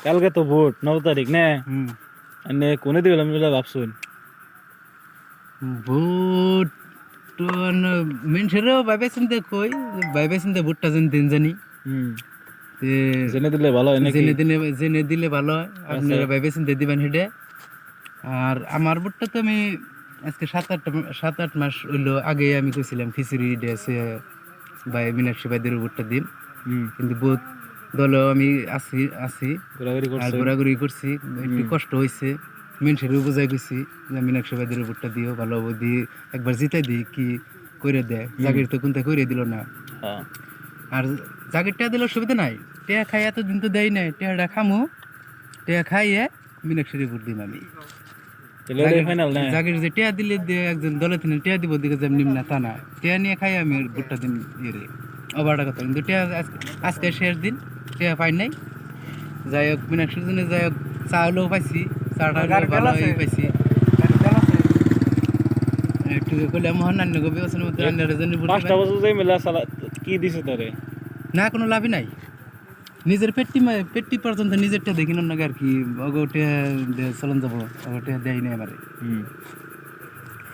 কালকে তো ভোট 9 তারিখ না হুম এনে কোনে দিলাম বলে ভাবছুন ভোট তো মানুষেরও ভাইবে চিন্তা কই ভাইবে চিন্তা ভোটটা যেন দিন জানি হুম তে জেনে দিলে ভালো হয় নাকি জেনে দিলে ভালো হয় আপনারা ভাইবে চিন্তা দিবেন হেডে আর আমার ভোটটা তো আমি আজকে 7-8 মাস হইলো আগে আমি কইছিলাম খিচুড়ি দিয়েছে ভাই মীনাক্ষী ভাইদের ভোটটা দিন হুম কিন্তু বহুত দলেও আমি আছি আছি ঘোরাঘুরি আর করছেন ঘোরাঘুরি করছি একটু কষ্ট হয়েছে মানুষেরও বোঝাই গেছি যে মীনাক্ষী ভাইদের ভোটটা দিও ভালো হবো দিয়ে একবার জিতাই দিই কি করে দেয় জাগির তো কোনটা করে দিল না হ্যাঁ আর জাগিরটা দিলে সুবিধা নাই টেয়া খাই এতদিন তো দেয় নাই টেয়াটা খামু টেয়া খাইয়ে মীনাক্ষীর ভোট দিম আমি তাহলে ফাইনাল না জাগির যে টেয়া দিলে দিয়ে একজন দলে তিনি টেয়া দিব দিকে যেমনি না তা না টেয়া নিয়ে খাই আমি ভোটটা দিন ইয়ে রে অবারটা কথা কিন্তু টেয়া আজকে শেষ দিন টেয়া পাই নাই যাই হোক মীনাক্ষীর জন্য যাই হোক চাউলও পাইছি চাটা ভালো পাইছি একটু কইলে মহান নান্য গবি আছে মতো রান্নার জন্য 5টা বছর যাই মেলা সালা কি দিছে তোরে না কোনো লাভই নাই নিজের পেটটি পর্যন্ত নিজেরটা দেখি না আর কি অগোটে চলন যাবো অগোটে দেয় নাই আমারে হুম